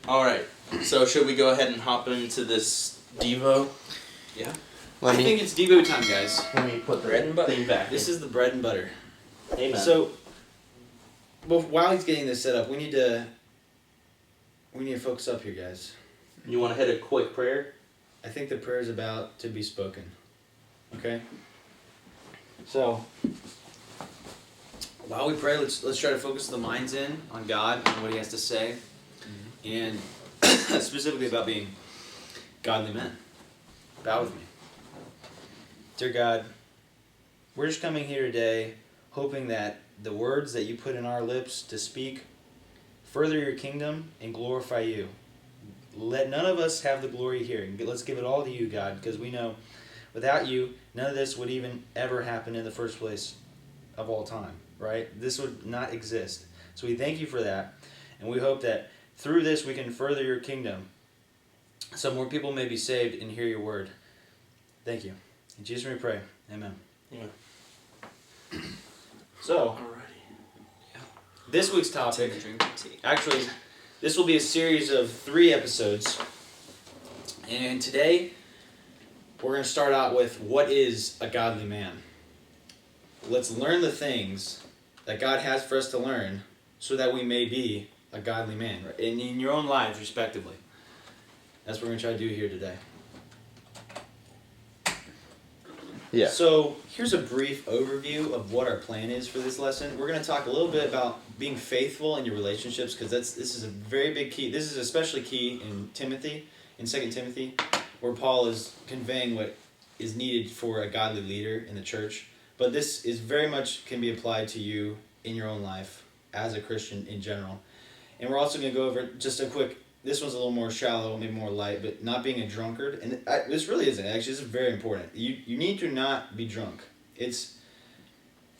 Alright, so should we go ahead and hop into this Devo? Yeah. I think it's Devo time, guys. Let me put the Bread and butter. thing back. This is the bread and butter. Amen. So, while he's getting this set up, we need to focus up here, guys. You want to hit a quick prayer? I think the prayer is about to be spoken. Okay? So, while we pray, let's try to focus the minds in on God and what he has to say. And specifically about being godly men. Bow with me. Dear God, we're just coming here today hoping that the words that you put in our lips to speak further your kingdom and glorify you. Let none of us have the glory here. Let's give it all to you, God, because we know without you, none of this would even ever happen in the first place of all time, right? This would not exist. So we thank you for that, and we hope that through this we can further your kingdom so more people may be saved and hear your word. Thank you. In Jesus' name we pray. Amen. Yeah. So, Alrighty. this week's topic, Take a drink of tea. actually, this will be a series of 3 episodes. And today, we're going to start out with what is a godly man. Let's learn the things that God has for us to learn so that we may be a godly man, right? In your own lives, respectively. That's what we're going to try to do here today. Yeah. So here's a brief overview of what our plan is for this lesson. We're going to talk a little bit about being faithful in your relationships, because this is a very big key. This is especially key in 2 Timothy, where Paul is conveying what is needed for a godly leader in the church. But this is very much can be applied to you in your own life as a Christian in general. And we're also going to go over just a quick. This one's a little more shallow, maybe more light, but not being a drunkard. And this really isn't. Actually, this is very important. You need to not be drunk.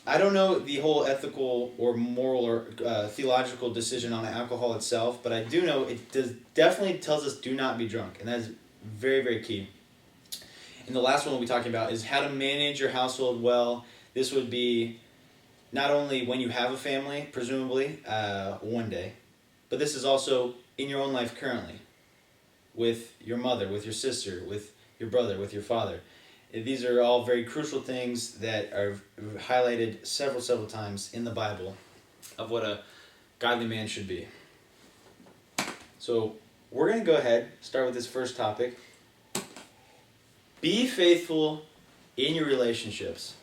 I don't know the whole ethical or moral or theological decision on alcohol itself, but I do know it definitely tells us do not be drunk. And that is very, very key. And the last one we'll be talking about is how to manage your household well. This would be not only when you have a family, presumably, one day, but this is also in your own life currently, with your mother, with your sister, with your brother, with your father. These are all very crucial things that are highlighted several times in the Bible of what a godly man should be. So we're going to go ahead, start with this first topic. Be faithful in your relationships.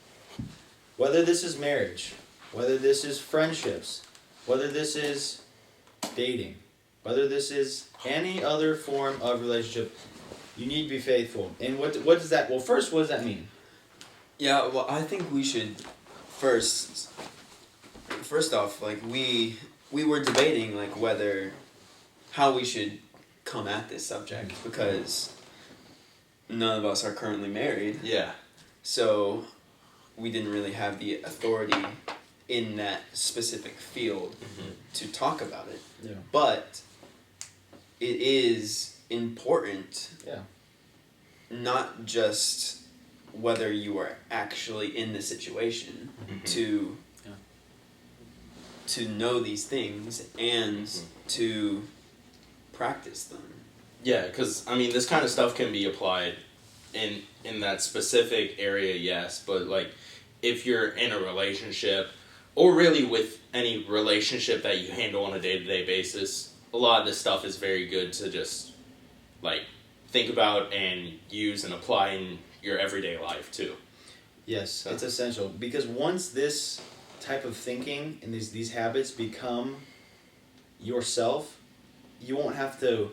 Whether this is marriage, whether this is friendships, whether this is dating, whether this is any other form of relationship, you need to be faithful. And what does that, well, first, what does that mean? Yeah, well, I think we should first off, like, we were debating, like, how we should come at this subject, because none of us are currently married. Yeah. So we didn't really have the authority in that specific field to talk about it. Yeah. But it is important, not just whether you are actually in the situation, to know these things and to practice them. Yeah, because, I mean, this kind of stuff can be applied in that specific area, yes, but, like, if you're in a relationship, or really with any relationship that you handle on a day-to-day basis, a lot of this stuff is very good to just, like, think about and use and apply in your everyday life, too. Yes, So. it's essential, because once this type of thinking and these habits become yourself, you won't have to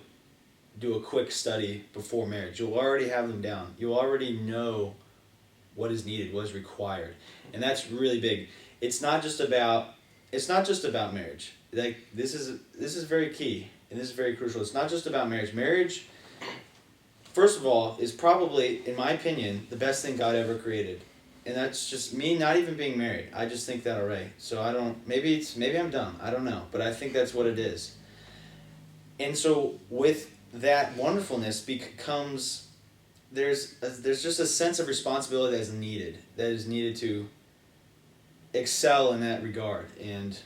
do a quick study before marriage. You'll already have them down. You'll already know what is needed, what is required. And that's really big. It's not just about marriage. Like, this is very key, and this is very crucial. It's not just about marriage. Marriage, first of all, is probably, in my opinion, the best thing God ever created. And that's just me not even being married. I just think that already. So maybe I'm dumb. I don't know. But I think that's what it is. And so with that wonderfulness becomes, there's just a sense of responsibility that is needed to excel in that regard and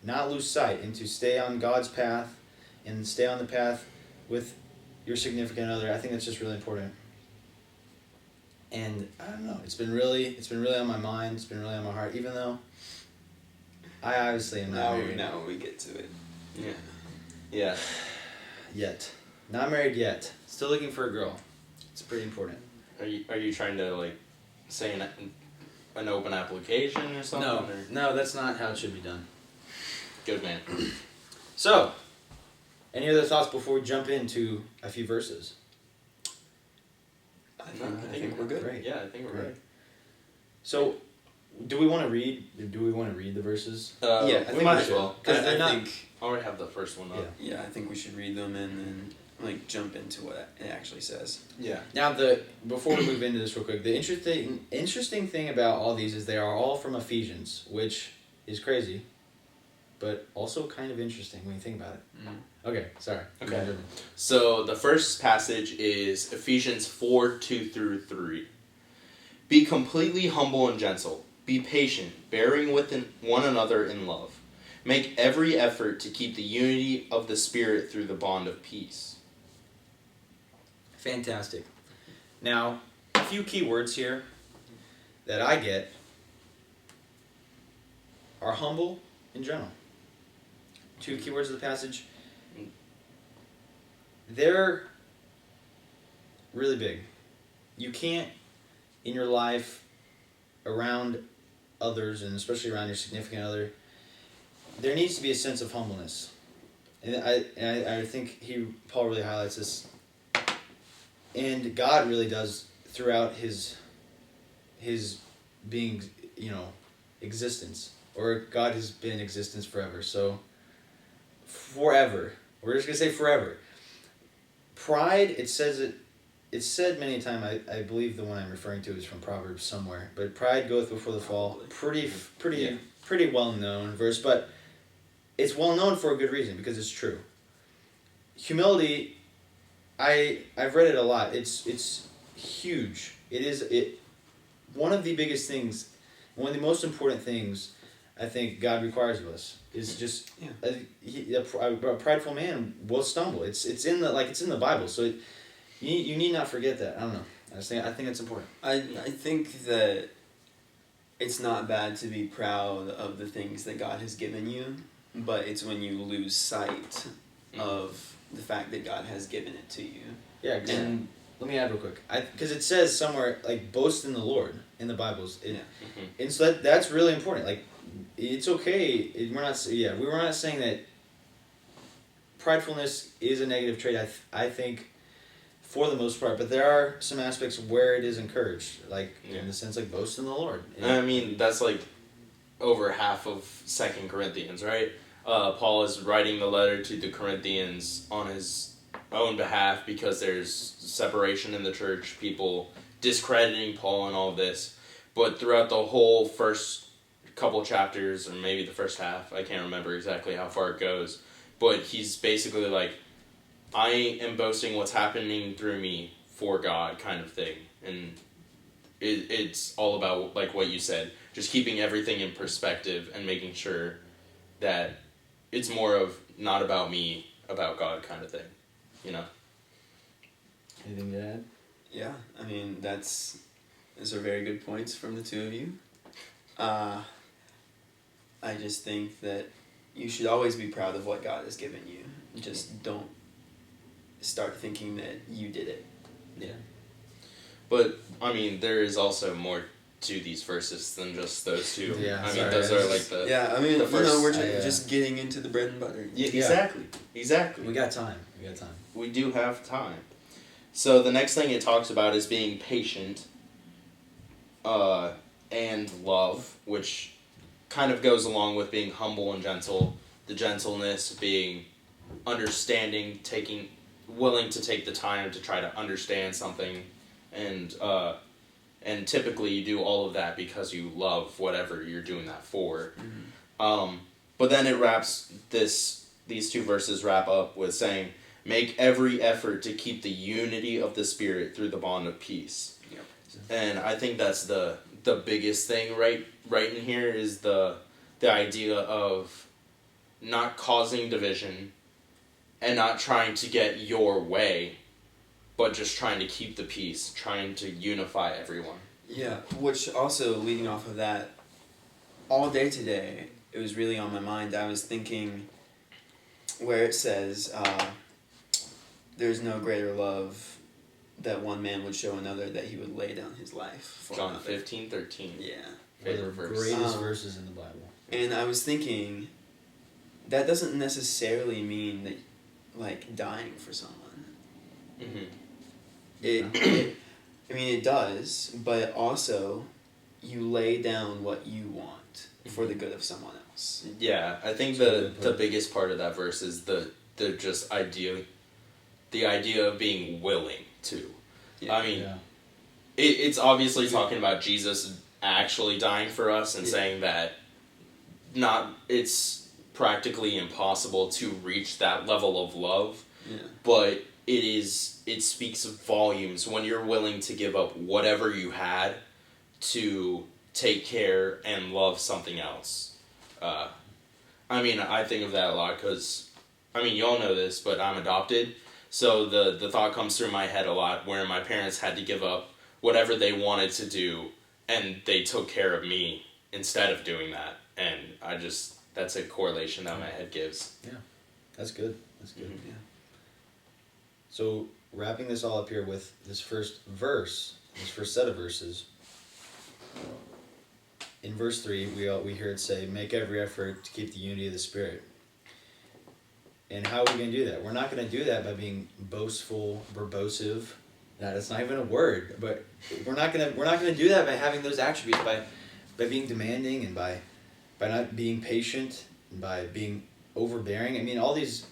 not lose sight and to stay on God's path and stay on the path with your significant other. I think that's just really important. And I don't know, it's been really on my mind, it's been really on my heart, even though I obviously am not married. Now we get to it. Yeah. Yeah. Yet. Not married yet. Still looking for a girl. It's pretty important. Are you trying to like say an open application or something? No, or? no, that's not how it should be done. Good man. So, any other thoughts before we jump into a few verses? I think we're good. Great. Yeah, I think we're Great. right. So, do we want to read the verses? Yeah, I we think might we as should. well. Because they're I not. think, I already have the first one up. yeah, I think we should read them and then like jump into what it actually says. Yeah. Now, before we move into this real quick, the interesting thing about all these is they are all from Ephesians, which is crazy, but also kind of interesting when you think about it. Okay, sorry. Okay. So the first passage is Ephesians 4:2-3. Be completely humble and gentle. Be patient, bearing with one another in love. Make every effort to keep the unity of the Spirit through the bond of peace. Fantastic. Now, a few key words here that I get are humble and gentle. Two key words of the passage. They're really big. You can't, in your life, around others, and especially around your significant other, there needs to be a sense of humbleness. And I think Paul really highlights this. And God really does throughout his being, existence. Or God has been in existence forever. So, forever. We're just going to say forever. Pride, it's said many times, I believe the one I'm referring to is from Proverbs somewhere, but pride goeth before the fall. Pretty well known verse, but it's well known for a good reason, because it's true. Humility, I've read it a lot. It's huge. One of the biggest things, one of the most important things I think God requires of us is just a prideful man will stumble. It's in the Bible, so you need not forget that. I don't know. I think it's important. I think that it's not bad to be proud of the things that God has given you, but it's when you lose sight of the fact that God has given it to you. Yeah, and let me add real quick. Because it says somewhere, like, boast in the Lord in the Bibles. And so that's really important. Like, it's okay. We're not saying that pridefulness is a negative trait, I think, for the most part, but there are some aspects where it is encouraged, like in the sense like boast in the Lord. I mean, that's like over half of 2 Corinthians, right? Paul is writing the letter to the Corinthians on his own behalf because there's separation in the church, people discrediting Paul and all this. But throughout the whole first couple chapters, or maybe the first half, I can't remember exactly how far it goes, but he's basically like, I am boasting what's happening through me for God kind of thing. And it's all about, like what you said, just keeping everything in perspective and making sure that it's more of not about me, about God kind of thing, Anything to add? Yeah, I mean, those are very good points from the two of you. I just think that you should always be proud of what God has given you. Just don't start thinking that you did it. Yeah. But, I mean, there is also more to these verses than just those two. Yeah, I mean, those are like the... Yeah, I mean, the first, we're just getting into the bread and butter. Yeah, exactly. We got time. We do have time. So the next thing it talks about is being patient and love, which kind of goes along with being humble and gentle. The gentleness being understanding, willing to take the time to try to understand something, and typically you do all of that because you love whatever you're doing that for. Mm-hmm. But then these two verses wrap up with saying, make every effort to keep the unity of the Spirit through the bond of peace. Yep. And I think that's the biggest thing right in here is the idea of not causing division and not trying to get your way, but just trying to keep the peace, trying to unify everyone. Yeah, which also, leading off of that, all day today, it was really on my mind. I was thinking where it says, there's no greater love that one man would show another, that he would lay down his life for John another. 15:13. Yeah. One of Favorite the verse. greatest verses in the Bible. And I was thinking, that doesn't necessarily mean that, like, dying for someone. Mm-hmm. I mean, it does, but also, you lay down what you want for the good of someone else. Yeah, I think the biggest part of that verse is the just idea, the idea of being willing to. Yeah. I mean, it's obviously talking about Jesus actually dying for us and saying that it's practically impossible to reach that level of love. Yeah. But it speaks volumes when you're willing to give up whatever you had to take care and love something else. I mean, I think of that a lot because, I mean, you all know this, but I'm adopted. So the thought comes through my head a lot where my parents had to give up whatever they wanted to do and they took care of me instead of doing that. And that's a correlation that my head gives. Yeah, that's good. That's good. Mm-hmm. Yeah. So wrapping this all up here with this first verse, this first set of verses. In verse 3, we hear it say, "Make every effort to keep the unity of the Spirit." And how are we going to do that? We're not going to do that by being boastful, verbosive. That's not even a word, but we're not going to do that by having those attributes, by being demanding and by not being patient and by being overbearing. I mean, all these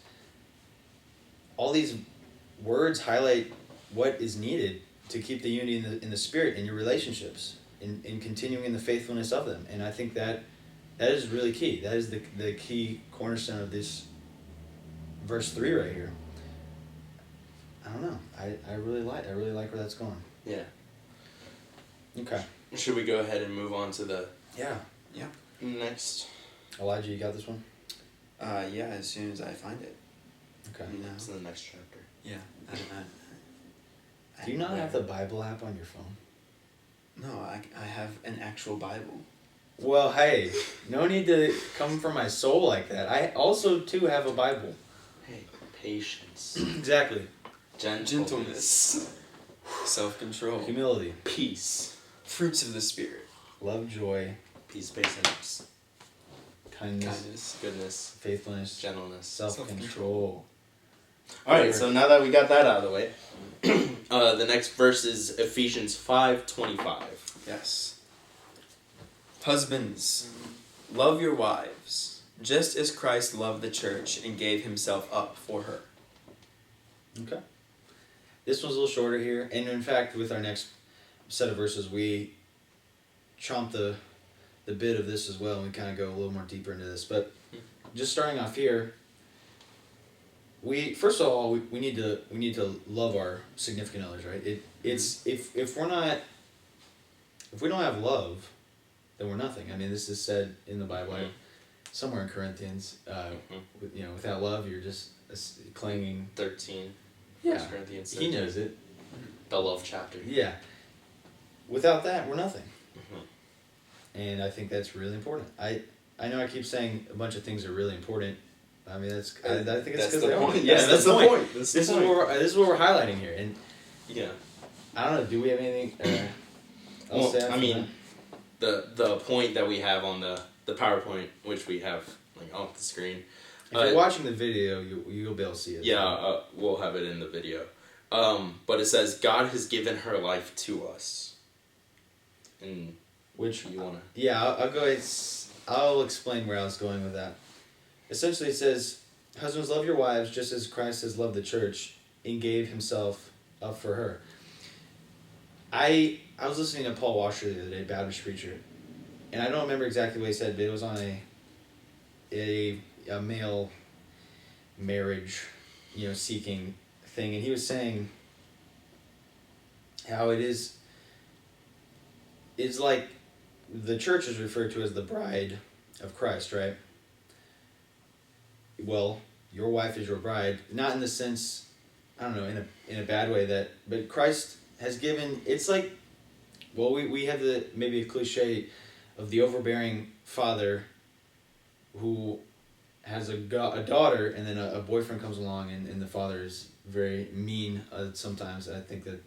words highlight what is needed to keep the unity in the Spirit in your relationships, in continuing in the faithfulness of them. And I think that is really key. That is the key cornerstone of this verse 3 right here. I don't know. I really like where that's going. Yeah. Okay. Should we go ahead and move on to the Yeah. next? Elijah, you got this one? Yeah, as soon as I find it. Okay. You know? It's the next chapter. Yeah. Do you not have the Bible app on your phone? No, I have an actual Bible. Well, hey, no need to come for my soul like that. I also, too, have a Bible. Hey, patience. Exactly. Gentleness. Self-control. Humility. Peace. Fruits of the Spirit. Love, joy, Peace, patience, kindness, goodness, faithfulness, gentleness. self-control. Alright, so now that we got that out of the way, the next verse is Ephesians 5:25. Yes. Husbands, love your wives, just as Christ loved the church and gave himself up for her. Okay. This one's a little shorter here, and in fact, with our next set of verses, we chomp the bit of this as well, and we kind of go a little more deeper into this. But just starting off here, we need to love our significant others, right? If we don't have love, then we're nothing. I mean, this is said in the Bible, somewhere in Corinthians. Without love, you're just clanging. 13. Yeah, 1 Corinthians 13. he knows it. The love chapter. Yeah. Without that, we're nothing. Mm-hmm. And I think that's really important. I know I keep saying a bunch of things are really important. I mean, I think it's because they are. Yeah, that's the point. This is what we're highlighting here. And yeah, I don't know. Do we have anything else to add? I mean, the point that we have on the PowerPoint, which we have like off the screen. If you're watching the video, you'll be able to see it. Yeah, we'll have it in the video. But it says God has given her life to us. And which you wanna? Yeah, I'll go ahead. I'll explain where I was going with that. Essentially, it says, "Husbands, love your wives just as Christ has loved the church and gave himself up for her." I was listening to Paul Washer the other day, Baptist preacher, and I don't remember exactly what he said, but it was on a male marriage, seeking thing, and he was saying how it's like the church is referred to as the bride of Christ, right? Well, your wife is your bride, not in the sense, I don't know, in a bad way, but Christ has given, it's like, well, we have maybe a cliche of the overbearing father who has a daughter, and then a boyfriend comes along, and the father is very mean sometimes. I think that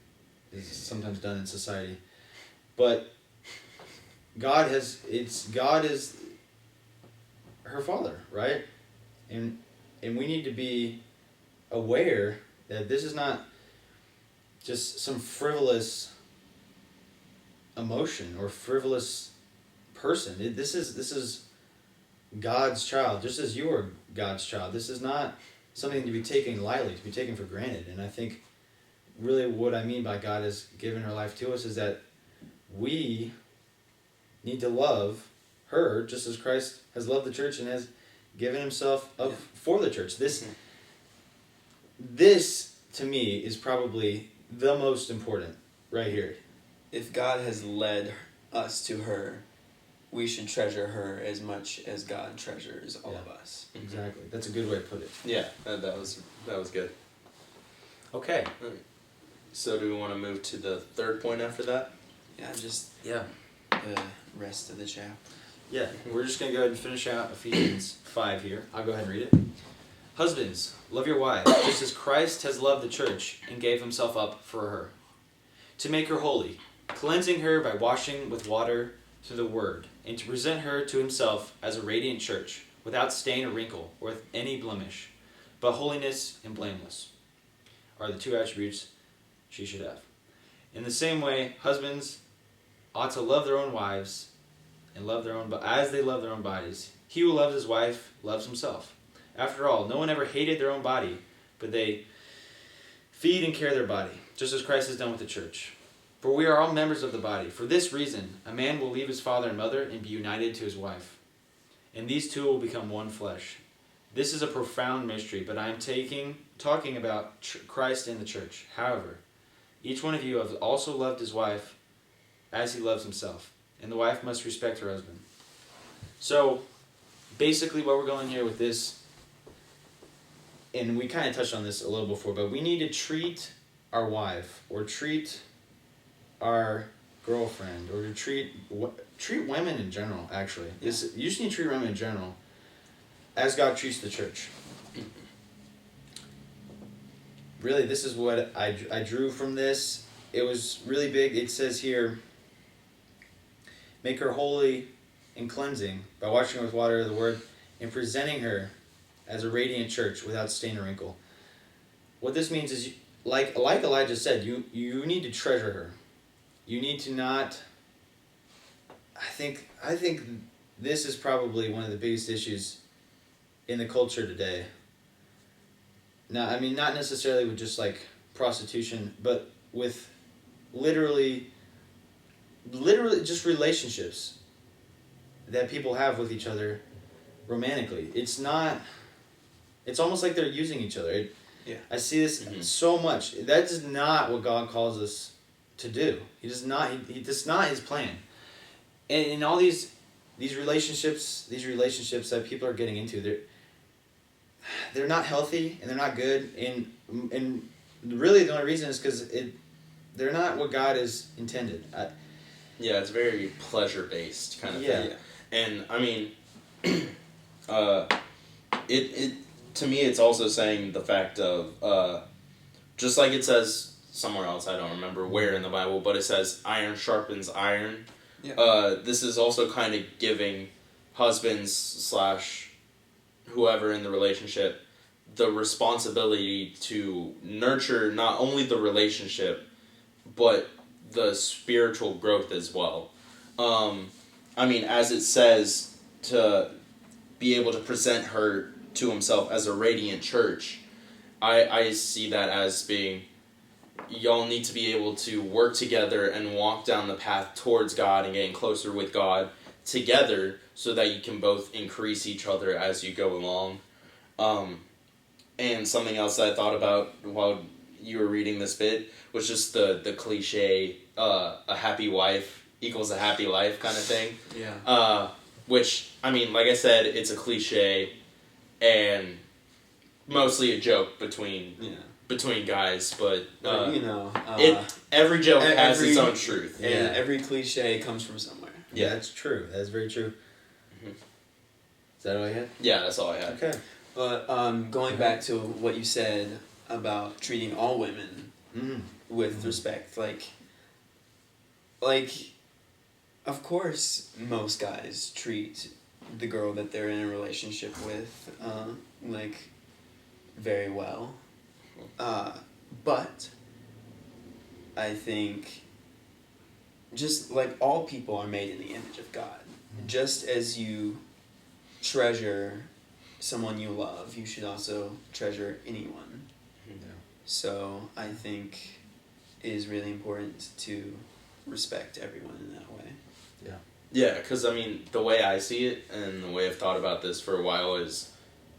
is sometimes done in society. But God is her father, right? And we need to be aware that this is not just some frivolous emotion or frivolous person. This is God's child, just as you are God's child. This is not something to be taken lightly, to be taken for granted. And I think really what I mean by God has given her life to us is that we need to love her just as Christ has loved the church and has given himself up for the church. This to me is probably the most important right here. If God has led us to her, we should treasure her as much as God treasures all of us. Exactly. That's a good way to put it. Yeah, that was good. Okay. So do we want to move to the third point after that? Yeah, just Yeah. the rest of the chapter. Yeah, we're just going to go ahead and finish out Ephesians 5 here. I'll go ahead and read it. Husbands, love your wives, just as Christ has loved the church and gave himself up for her, to make her holy, cleansing her by washing with water through the word, and to present her to himself as a radiant church, without stain or wrinkle, or with any blemish, but holiness and blameless are the two attributes she should have. In the same way, husbands ought to love their own wives, and love their own as they love their own bodies. He who loves his wife loves himself. After all, no one ever hated their own body, but they feed and care their body, just as Christ has done with the church. For we are all members of the body. For this reason, a man will leave his father and mother and be united to his wife, and these two will become one flesh. This is a profound mystery, but I am talking about Christ and the church. However, each one of you has also loved his wife as he loves himself, and the wife must respect her husband. So, basically what we're going here with this, and we kind of touched on this a little before, but we need to treat our wife, or treat our girlfriend, or to treat women in general, actually. You just need to treat women in general as God treats the church. Really, this is what I drew from this. It was really big. It says here, make her holy and cleansing by washing her with water of the word and presenting her as a radiant church without stain or wrinkle. What this means is, like Elijah said, you need to treasure her. You need to not... I think this is probably one of the biggest issues in the culture today. Now, I mean, not necessarily with just like prostitution, but with literally just relationships that people have with each other romantically. It's almost like they're using each other. I see this so much. That is not what God calls us to do. That's not his plan. And in all these relationships that people are getting into, they're not healthy and they're not good, and really the only reason is because they're not what God has intended. It's very pleasure based kind of thing. And I mean, it to me it's also saying the fact of just like it says somewhere else, I don't remember where in the Bible, but it says iron sharpens iron. This is also kind of giving husbands / whoever in the relationship the responsibility to nurture not only the relationship but the spiritual growth as well. I mean, as it says, to be able to present her to himself as a radiant church, I see that as being, y'all need to be able to work together and walk down the path towards God and getting closer with God together so that you can both increase each other as you go along. And something else that I thought about while you were reading this bit was just the cliche, a happy wife equals a happy life kind of thing. Which, I mean, like I said, it's a cliche, mostly a joke between guys, but every joke has its own truth, and every cliche comes from somewhere. Yeah, that's true. That's very true. Mm-hmm. Is that all you had? Yeah, that's all I had. Okay. But going back to what you said about treating all women with respect, like, of course, most guys treat the girl that they're in a relationship with, very well. But I think just like all people are made in the image of God, just as you treasure someone you love, you should also treasure anyone. Yeah. So I think it is really important to respect everyone in that way. Yeah. Yeah, because, I mean, the way I see it, and the way I've thought about this for a while, is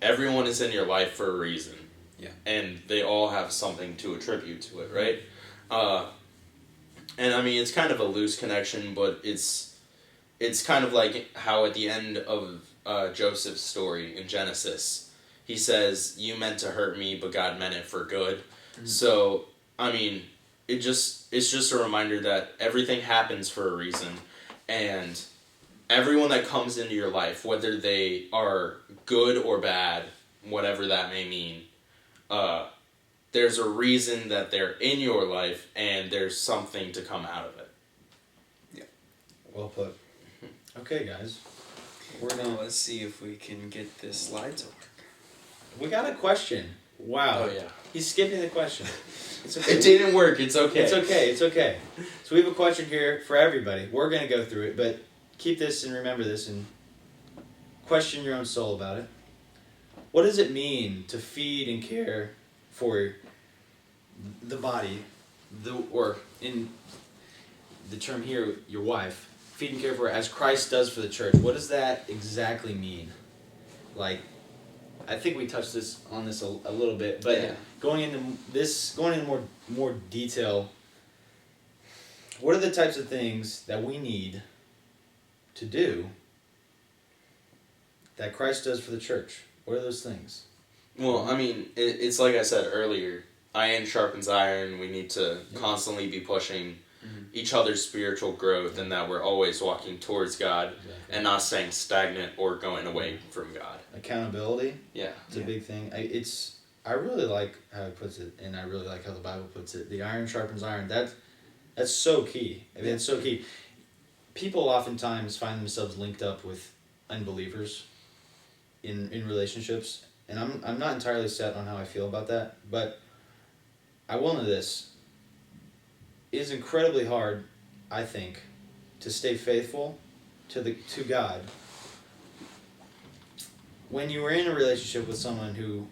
everyone is in your life for a reason. Yeah. And they all have something to attribute to it, right? And, I mean, it's kind of a loose connection, but it's kind of like how at the end of Joseph's story in Genesis, he says, "You meant to hurt me, but God meant it for good." Mm-hmm. So, I mean, it's just a reminder that everything happens for a reason, and everyone that comes into your life, whether they are good or bad, whatever that may mean, there's a reason that they're in your life, and there's something to come out of it. Yeah. Well put. Okay, guys. Let's see if we can get this slide to work. We got a question. Wow. Oh, yeah. He's skipping the question. It's okay. It didn't work. It's okay. It's okay. It's okay. So we have a question here for everybody. We're going to go through it, but keep this and remember this and question your own soul about it. What does it mean to feed and care for the body, or in the term here, your wife, feed and care for her as Christ does for the church? What does that exactly mean? Like, I think we touched on this a little bit, but going into more detail, what are the types of things that we need to do that Christ does for the church? What are those things? Well, I mean, it's like I said earlier, iron sharpens iron. We need to constantly be pushing each other's spiritual growth, and that we're always walking towards God and not staying stagnant or going away from God. Accountability. Yeah. It's a big thing. I really like how he puts it, and I really like how the Bible puts it. The iron sharpens iron. That's so key. I mean, it's so key. People oftentimes find themselves linked up with unbelievers in relationships, and I'm not entirely set on how I feel about that, but I will know this. It is incredibly hard, I think, to stay faithful to God when you are in a relationship with someone who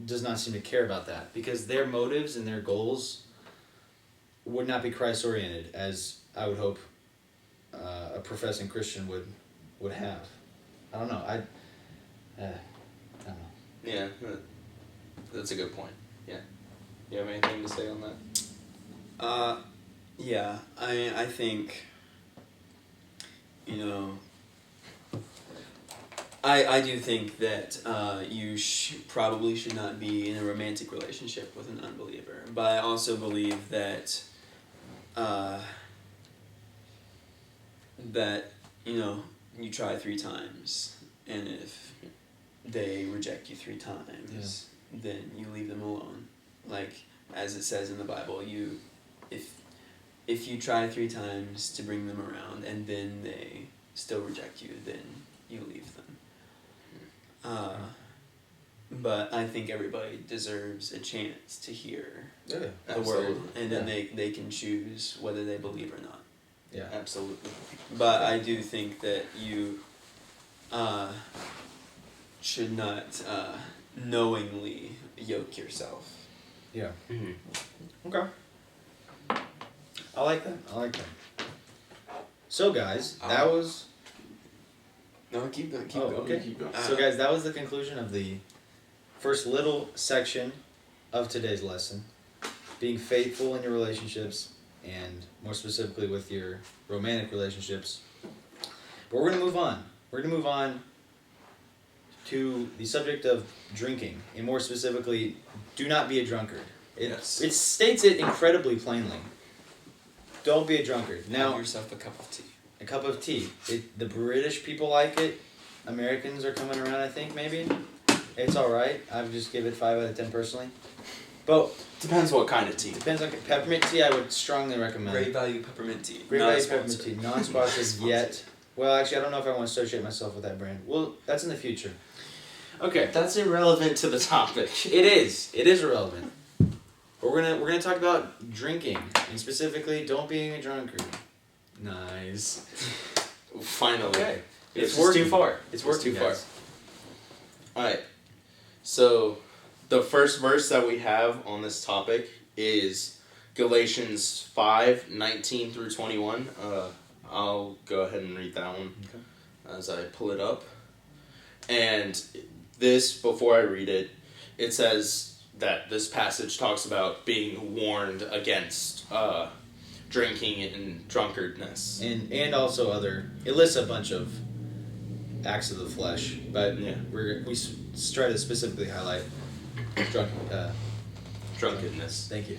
does not seem to care about that, because their motives and their goals would not be Christ-oriented, as I would hope a professing Christian would have. I don't know. I don't know. Yeah, that's a good point. Yeah. You have anything to say on that? Yeah. I think, I do think that you probably should not be in a romantic relationship with an unbeliever. But I also believe that you try 3 times, and if they reject you 3 times, then you leave them alone. Like, as it says in the Bible, if you try 3 times to bring them around and then they still reject you, then you leave them. But I think everybody deserves a chance to hear the word, and then they can choose whether they believe or not. Yeah, absolutely. But I do think that you should not knowingly yoke yourself. Yeah. Mm-hmm. Okay. I like that. So, guys, that was... No, keep going. Okay. Keep going. So, guys, that was the conclusion of the first little section of today's lesson. Being faithful in your relationships, and more specifically with your romantic relationships. But we're going to move on. We're going to move on to the subject of drinking, and more specifically, do not be a drunkard. It states it incredibly plainly. Don't be a drunkard. Now, have yourself a cup of tea. A cup of tea. The British people like it. Americans are coming around, I think, maybe. It's alright. I would just give it 5 out of 10 personally. But Depends what kind of tea. depends on peppermint tea. I would strongly recommend. Great value peppermint tea. Great Not value sponsored. peppermint tea. Non-sponsored yet. Well, actually, I don't know if I want to associate myself with that brand. Well, that's in the future. Okay, that's irrelevant to the topic. It is. It is irrelevant. But we're gonna talk about drinking, and specifically, don't be a drunkard. Nice. Finally. Okay. It's working. Too far. It's working too far. guys. Alright. So, the first verse that we have on this topic is Galatians 5:19 through 21. I'll go ahead and read that one as I pull it up. And this, before I read it, it says that this passage talks about being warned against drinking and drunkardness. And also it lists a bunch of acts of the flesh, but Yeah. we try to specifically highlight Drunkenness. Thank you.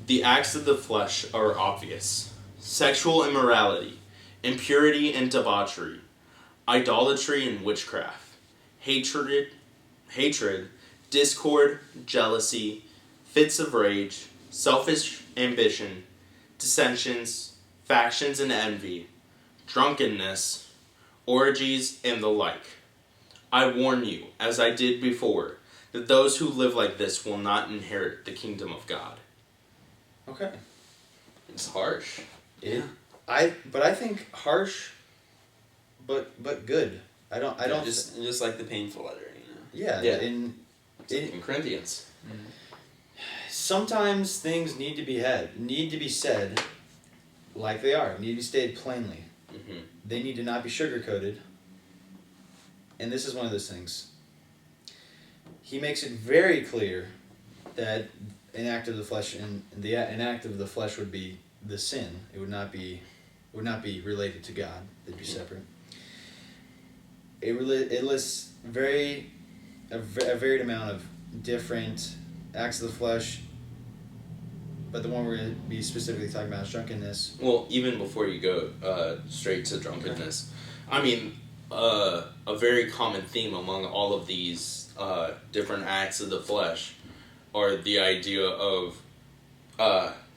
The acts of the flesh are obvious: sexual immorality, impurity and debauchery, idolatry and witchcraft, hatred, discord, jealousy, fits of rage, selfish ambition, dissensions, factions and envy, drunkenness, orgies, and the like. I warn you, as I did before, that those who live like this will not inherit the kingdom of God. Okay. It's harsh. I think harsh, but good. I don't just like the painful letter, Yeah. Yeah. In Corinthians. sometimes things need to be said like they are. Need to be stated plainly. Mm-hmm. They need to not be sugar-coated. And this is one of those things. He makes it very clear that an act of the flesh an act of the flesh would be the sin. It would not be related to God. They'd be separate. It lists a varied amount of different acts of the flesh, but the one we're going to be specifically talking about is drunkenness. Well, even before you go straight to drunkenness, I mean, a very common theme among all of these different acts of the flesh are the idea of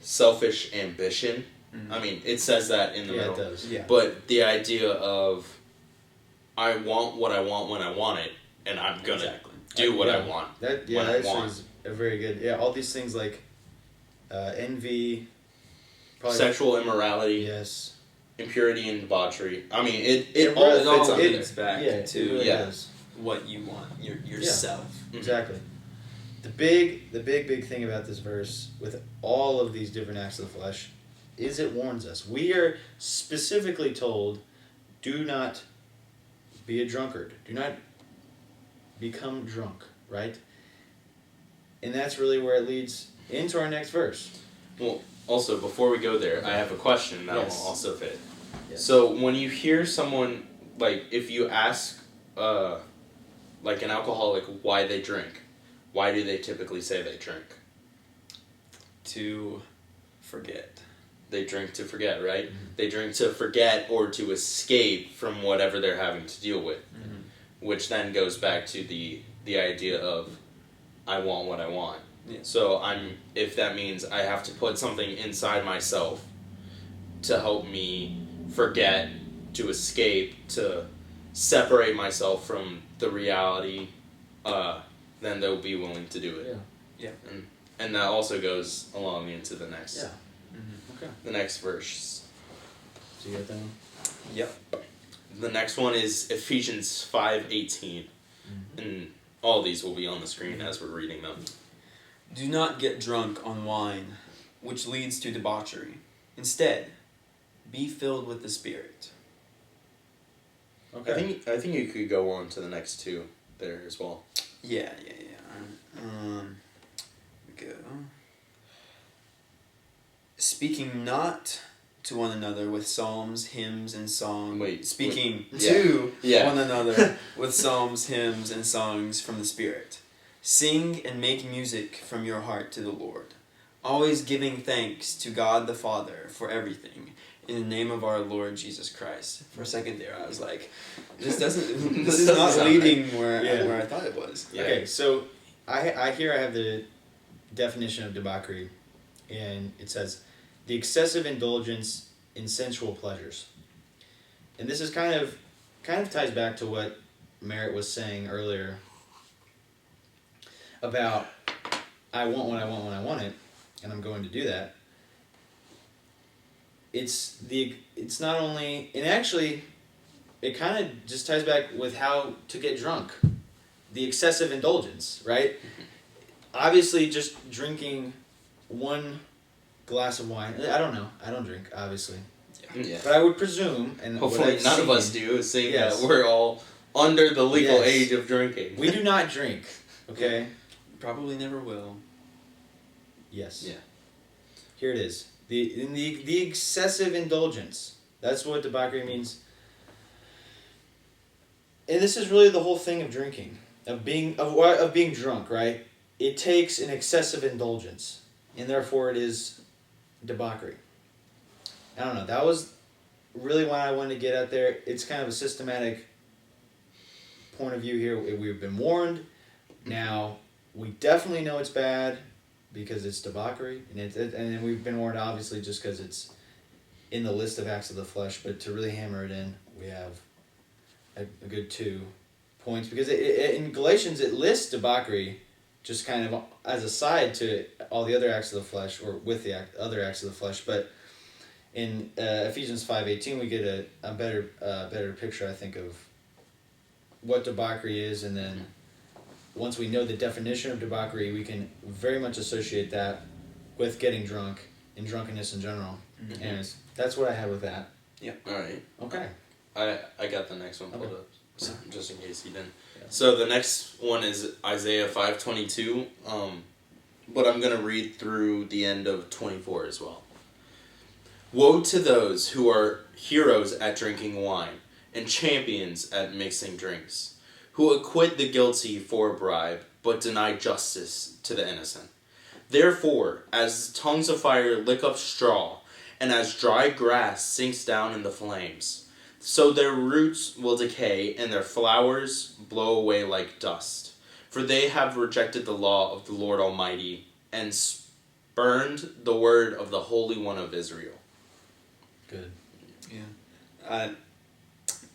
selfish ambition. Mm-hmm. I mean, it says that in the middle. Yeah, it does. Yeah. But the idea of I want what I want when I want it, and I'm going to do what I want when I want. Is a very good... Yeah, all these things like envy... Sexual immorality. Yes. Impurity and debauchery. I mean, it all fits under links back to really does. What you want, yourself. Yeah. Exactly. The big thing about this verse, with all of these different acts of the flesh, is it warns us. We are specifically told, do not be a drunkard. Do not become drunk, right? And that's really where it leads into our next verse. Well, also, before we go there, I have a question that Yes. will also fit. Yes. So, when you hear someone, like, if you ask, like, an alcoholic why they drink, why do they typically say they drink? To forget. They drink to forget, right? Mm-hmm. They drink to forget or to escape from whatever they're having to deal with. Mm-hmm. Which then goes back to the idea of, I want what I want. Yeah. So if that means I have to put something inside myself to help me forget, to escape, to separate myself from the reality, then they'll be willing to do it. Yeah. And that also goes along into the next. Yeah. Mm-hmm. Okay. The next verse. So you got that one? Yep. The next one is Ephesians 5:18, Mm-hmm. and all these will be on the screen as we're reading them. Do not get drunk on wine, which leads to debauchery. Instead, be filled with the Spirit. Okay. I think you could go on to the next two there as well. Yeah. Go. Speaking not to one another with psalms, hymns, and songs. Speaking yeah. to Yeah. one another with psalms, hymns, and songs from the Spirit. Sing and make music from your heart to the Lord, always giving thanks to God the Father for everything, in the name of our Lord Jesus Christ. For a second there, I was like, this is not sound leading right. where I thought it was. Yeah. Okay, so I have the definition of debauchery, and it says the excessive indulgence in sensual pleasures. And this is kind of ties back to what Merritt was saying earlier about I want what I want when I want it, and I'm going to do that. It's not only, and actually it kind of just ties back with how to get drunk. The excessive indulgence, right? Obviously just drinking one glass of wine. I don't know. I don't drink, obviously. Yeah. But I would presume, and Hopefully what none I've of us seen- do, seeing Yes. that we're all under the legal Yes. age of drinking. We do not drink, okay? Probably never will. Yes. Yeah. Here it is. The excessive indulgence. That's what debauchery means. And this is really the whole thing of drinking, of being drunk, right? It takes an excessive indulgence, and therefore it is debauchery. I don't know. That was really why I wanted to get out there. It's kind of a systematic point of view here. We've been warned. Now we definitely know it's bad because it's debauchery, and then we've been warned obviously just because it's in the list of acts of the flesh. But to really hammer it in, we have a good 2 points, because in Galatians it lists debauchery just kind of as a side to all the other acts of the flesh, or with the other acts of the flesh. But in Ephesians 5:18 we get a better picture, I think, of what debauchery is, and then once we know the definition of debauchery, we can very much associate that with getting drunk and drunkenness in general. Mm-hmm. And that's what I had with that. Alright. Okay. I got the next one pulled Okay. up, so, just in case you didn't. Yeah. So the next one is Isaiah 5:22, but I'm going to read through the end of 24 as well. Woe to those who are heroes at drinking wine and champions at mixing drinks, who acquit the guilty for a bribe, but deny justice to the innocent. Therefore, as tongues of fire lick up straw, and as dry grass sinks down in the flames, so their roots will decay, and their flowers blow away like dust. For they have rejected the law of the Lord Almighty, and spurned the word of the Holy One of Israel. Good. Yeah.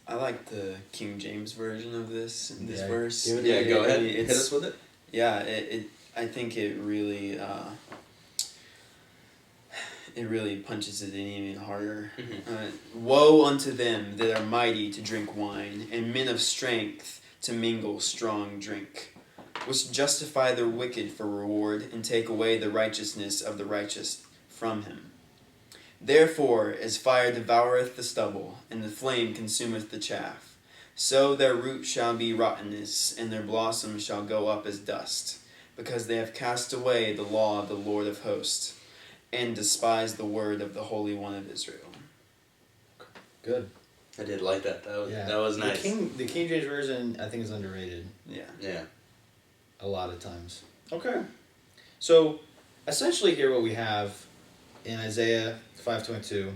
I like the King James version of this Yeah, verse. give it Yeah, go ahead. It's- Hit us with it. Yeah, I think it really punches it in even harder. Woe unto them that are mighty to drink wine, and men of strength to mingle strong drink, which justify the wicked for reward, and take away the righteousness of the righteous from him. Therefore, as fire devoureth the stubble, and the flame consumeth the chaff, so their root shall be rottenness, and their blossom shall go up as dust, because they have cast away the law of the Lord of hosts, and despised the word of the Holy One of Israel. Good. I did like that. That was nice. The King James Version, I think, is underrated Yeah. a lot of times. Okay. So, essentially here what we have in Isaiah 5:22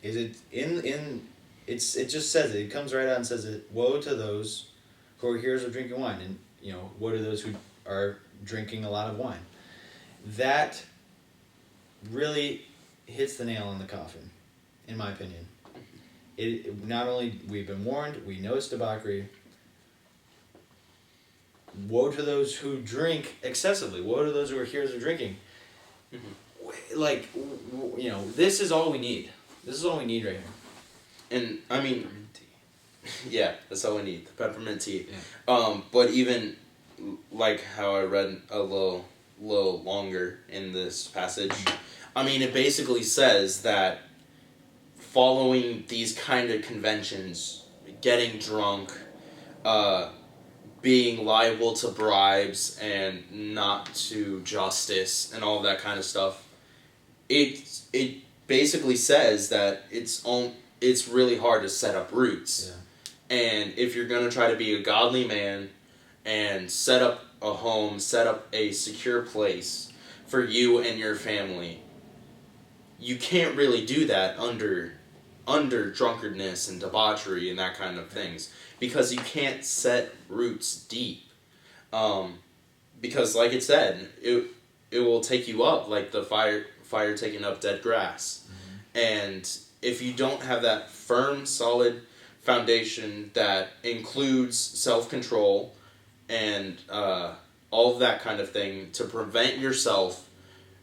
is it just says it. It comes right out and says it. Woe to those who are hearers of drinking wine, and woe to those who are drinking a lot of wine. That really hits the nail on the coffin, in my opinion. It not only we've been warned, we know it's debauchery. Woe to those who drink excessively. Woe to those who are hearers of drinking. Like, this is all we need. This is all we need right here. And I mean, Peppermint tea. yeah, that's all we need. The peppermint tea. Yeah. But even like how I read a little longer in this passage, I mean, it basically says that following these kind of conventions, getting drunk, being liable to bribes and not to justice and all that kind of stuff, it basically says that it's really hard to set up roots. Yeah. And if you're going to try to be a godly man and set up a home, set up a secure place for you and your family, you can't really do that under drunkardness and debauchery and that kind of things, because you can't set roots deep. Because like it said, it will take you up like the fire taking up dead grass. And if you don't have that firm, solid foundation that includes self-control and all of that kind of thing to prevent yourself,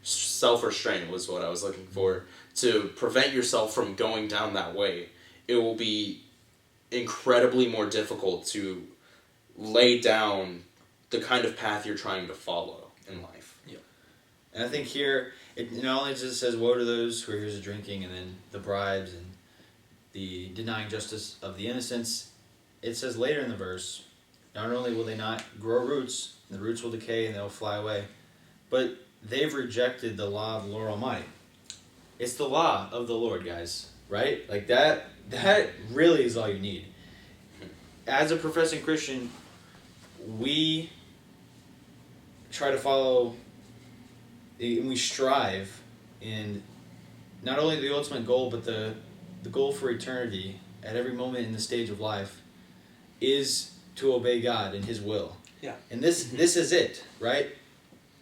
self-restraint was what I was looking for, to prevent yourself from going down that way, it will be incredibly more difficult to lay down the kind of path you're trying to follow in life. Yeah. And I think here, it not only just says, woe to those who are here's drinking, and then the bribes and the denying justice of the innocents. It says later in the verse, not only will they not grow roots, the roots will decay and they'll fly away, but they've rejected the law of the Lord Almighty. It's the law of the Lord, guys, right? Like that really is all you need. As a professing Christian, we try to follow and we strive in not only the ultimate goal, but the goal for eternity at every moment in the stage of life is to obey God and His will. Yeah. And this is it, right?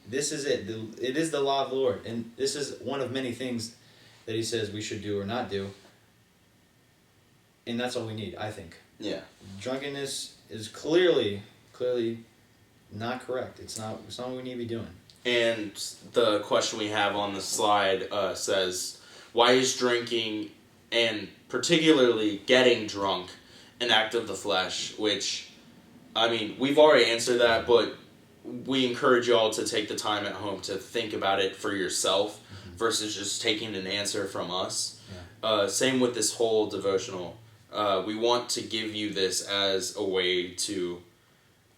This is it. It is the law of the Lord. And this is one of many things that He says we should do or not do. And that's all we need, I think. Yeah. Drunkenness is clearly not correct. It's not what we need to be doing. And the question we have on the slide says, why is drinking and particularly getting drunk an act of the flesh? Which, I mean, we've already answered that, but we encourage you all to take the time at home to think about it for yourself versus just taking an answer from us. Yeah. Same with this whole devotional. We want to give you this as a way to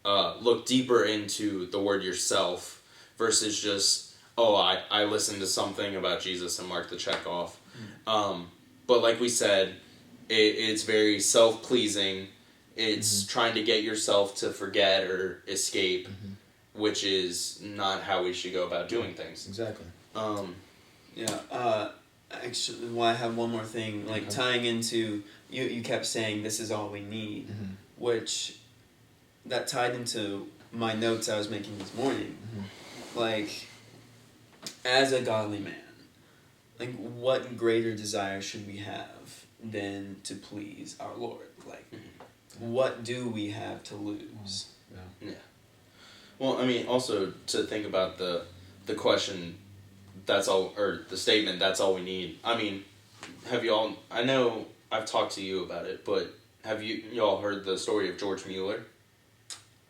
look deeper into the word yourself versus just, I listened to something about Jesus and marked the check off. But like we said, it's very self-pleasing. It's trying to get yourself to forget or escape, which is not how we should go about doing things. Exactly. Actually, well, I have one more thing, like tying into, you kept saying this is all we need, which that tied into my notes I was making this morning. Like, as a godly man, like, what greater desire should we have than to please our Lord? Like, what do we have to lose? Yeah. Well, I mean, also to think about the question, that's all, or the statement, that's all we need. I mean, have y'all, I know I've talked to you about it, but have y'all heard the story of George Mueller?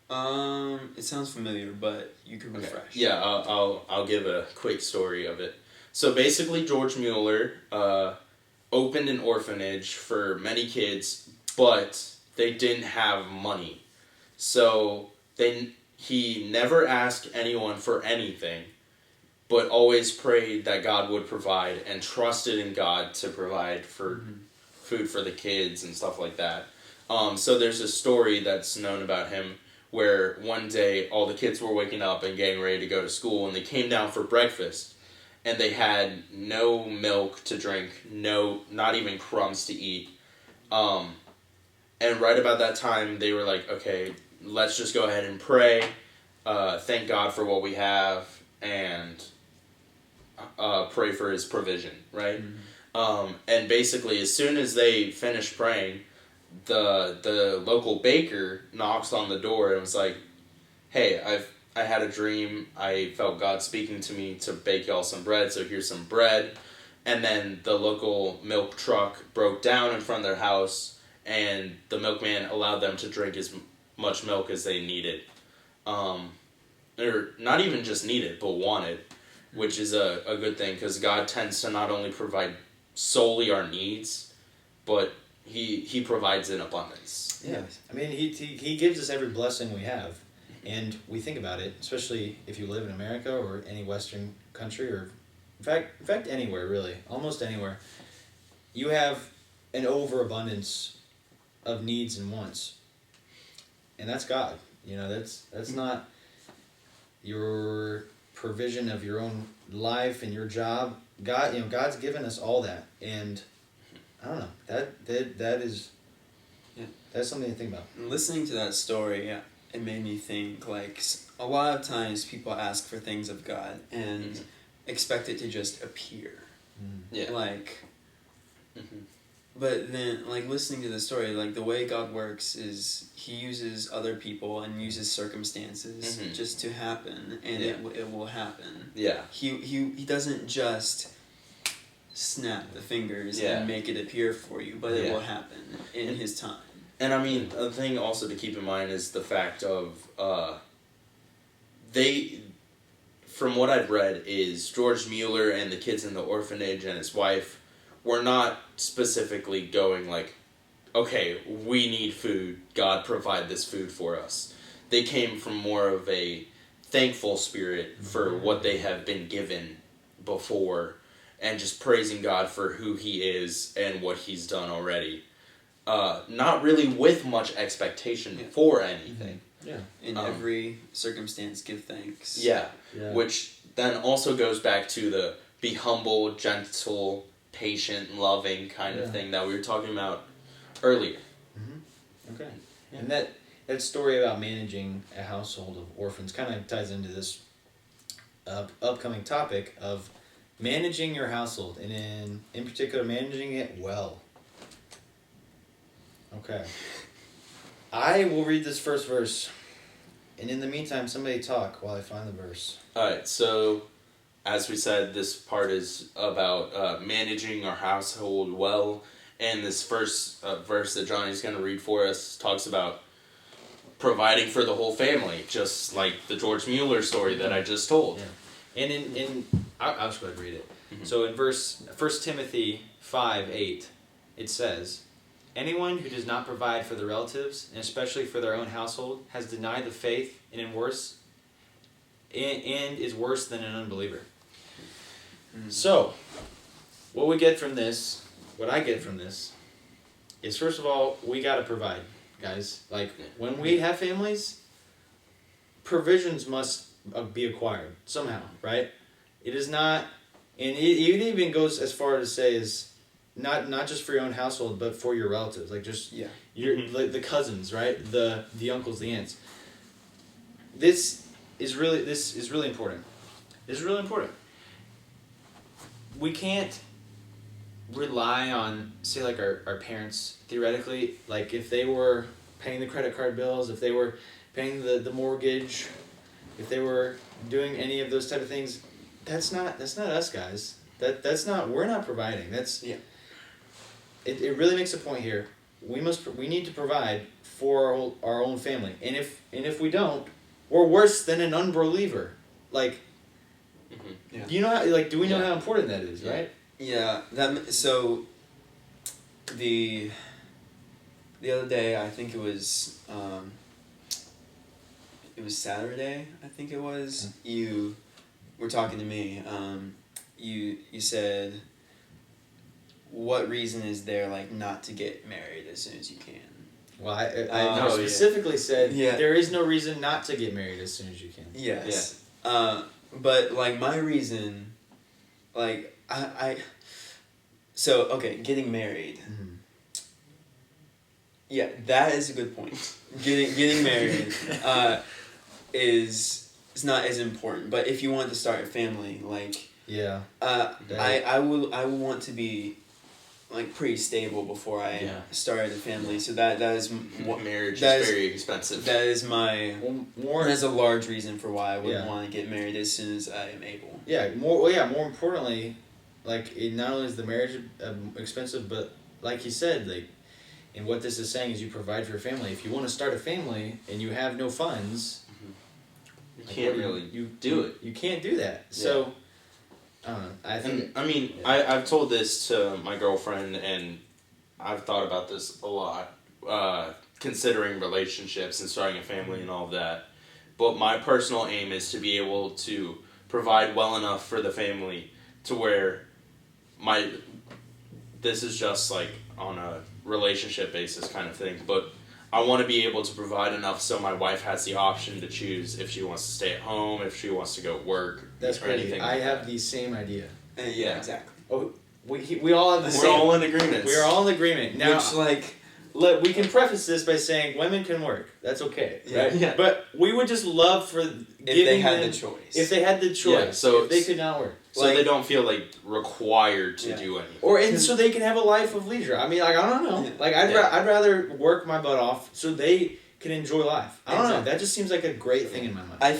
It sounds familiar, but you could refresh. Okay. Yeah, I'll give a quick story of it. So basically, George Mueller opened an orphanage for many kids, but they didn't have money. So he never asked anyone for anything, but always prayed that God would provide and trusted in God to provide for food for the kids and stuff like that. So there's a story that's known about him where one day all the kids were waking up and getting ready to go to school, and they came down for breakfast, and they had no milk to drink, not even crumbs to eat. And right about that time, they were like, okay, let's just go ahead and pray, thank God for what we have, and pray for His provision, right? And basically, as soon as they finished praying, the local baker knocks on the door and was like, hey, I had a dream. I felt God speaking to me to bake y'all some bread, so here's some bread. And then the local milk truck broke down in front of their house, and the milkman allowed them to drink as much milk as they needed. Or not even just needed, but wanted, which is a good thing, because God tends to not only provide solely our needs, but He provides in abundance. Yeah. I mean, he gives us every blessing we have. And we think about it, especially if you live in America or any Western country or in fact, anywhere really, almost anywhere, you have an overabundance of needs and wants, and that's God. You know, that's not your provision of your own life and your job. God, you know, God's given us all that, and I don't know, that is, that's something to think about. Listening to that story, it made me think, like, a lot of times people ask for things of God and expect it to just appear. Yeah. Like, but then, like, listening to the story, like, the way God works is he uses other people and uses circumstances just to happen, and it will happen. Yeah. He doesn't just snap the fingers and make it appear for you, but it will happen in his time. And I mean, the thing also to keep in mind is the fact of from what I've read, is George Mueller and the kids in the orphanage and his wife were not specifically going like, okay, we need food, God provide this food for us. They came from more of a thankful spirit for what they have been given before, and just praising God for who he is and what he's done already. Not really with much expectation for anything. Yeah. In every circumstance, give thanks. Yeah. Which then also goes back to the be humble, gentle, patient, loving kind of thing that we were talking about earlier. Okay. And that story about managing a household of orphans kind of ties into this upcoming topic of managing your household, and in particular managing it well. Okay. I will read this first verse, and in the meantime, somebody talk while I find the verse. Alright, so as we said, this part is about managing our household well, and this first verse that Johnny's going to read for us talks about providing for the whole family, just like the George Mueller story that I just told. Yeah. And I'll just go ahead and read it. So in 1 Timothy 5:8, it says, "Anyone who does not provide for their relatives, and especially for their own household, has denied the faith and is worse than an unbeliever." So, what we get from this, what I get from this, is first of all, we gotta provide, guys. Like, when we have families, provisions must be acquired somehow, right? It is not, and it even goes as far to say is not just for your own household, but for your relatives, like just your like the cousins, right? The uncles, the aunts. This is really important. This is really important. We can't rely on, say, like our parents, theoretically, like if they were paying the credit card bills, if they were paying the mortgage, if they were doing any of those type of things, that's not us, guys. We're not providing. It really makes a point here. We need to provide for our own family, and if we don't, we're worse than an unbeliever. Like, do you know how, like, do we know how important that is, right? Yeah. So the other day, I think it was Saturday, I think it was, you were talking to me. You said, what reason is there, like, not to get married as soon as you can? Well, I specifically said there is no reason not to get married as soon as you can. Yes. Yeah. But, like, my reason, like, so, okay, getting married. Yeah, that is a good point. Getting married is not as important. But if you want to start a family, like, I will want to be, like, pretty stable before I started a family. So that is what marriage is very expensive. That is that's a large reason for why I would want to get married as soon as I am able. More importantly, like, it not only is the marriage expensive, but like you said, like, and what this is saying is you provide for your family. If you want to start a family and you have no funds, you can't really do it. You can't do that. So, I don't know. I think. I've told this to my girlfriend, and I've thought about this a lot, considering relationships and starting a family and all of that. But my personal aim is to be able to provide well enough for the family to where this is just like on a relationship basis kind of thing, but I want to be able to provide enough so my wife has the option to choose if she wants to stay at home, if she wants to go work. That's or crazy. anything I like have that. the same idea. Yeah, exactly. Oh, we all have the We're same. all in agreement. We are all in agreement. Now, Which, like, we can preface this by saying women can work. That's okay, right? Yeah. But we would just love for if they had the choice. If they had the choice. Yeah, so if they could not work. So like- they don't feel like required to do anything. And so they can have a life of leisure. I mean, like, I don't know. Yeah. Like, I'd rather work my butt off so they can enjoy life. I don't know. Exactly. That just seems like a great thing in my mind. I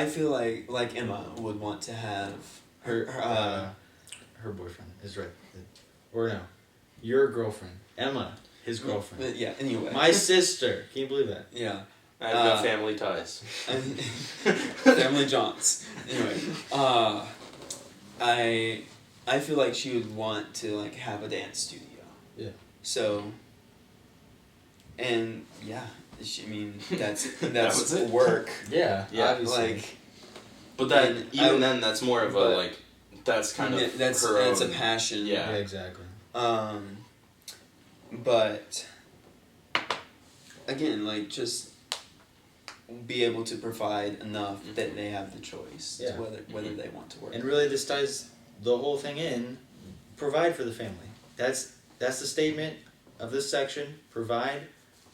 feel like Emma would want to have her boyfriend is right. Or no. Your girlfriend. Emma, his girlfriend. But yeah, anyway. My sister. Can you believe that? Yeah. I have no family ties. Family Johns. Anyway, I feel like she would want to like have a dance studio. Yeah. So. And yeah, I mean that's was it. work. Yeah. Yeah, Obviously. Like, But that And then that's more of a but- like that's kind of that's her a own. passion. Yeah. Yeah, exactly. But again, like just be able to provide enough that they have the choice Yeah. to whether they want to work. And really, this ties the whole thing in. Provide for the family. That's the statement of this section. Provide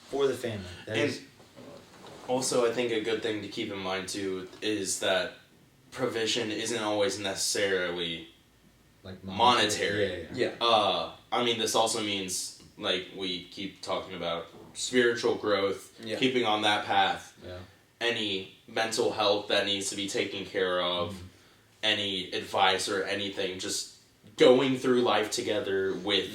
for the family. That And is, also, I think a good thing to keep in mind too is that provision isn't always necessarily like monetary. Yeah. Yeah. I mean, this also means like we keep talking about spiritual growth, Yeah. keeping on that path. Yeah. Any mental health that needs to be taken care of, any advice or anything, just going through life together with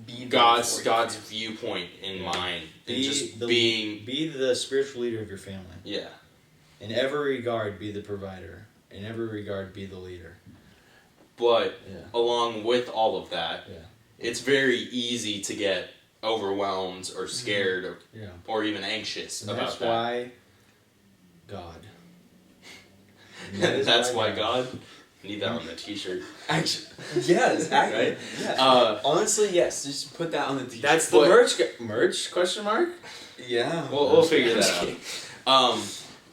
Be there God's for your family. viewpoint in mind, and Be just the, being be the spiritual leader of your family. yeah. In every regard, be the provider. In every regard, be the leader. But Yeah. along with all of that, Yeah. it's very easy to get overwhelmed or scared Yeah. or even anxious And about that's that. why God. And That's why God. Need that on the T-shirt. Actually, yes, actually, Right? yes. Honestly, yes. Just put that on the t-shirt. That's the But- merch? Question mark? Yeah. We'll figure that out.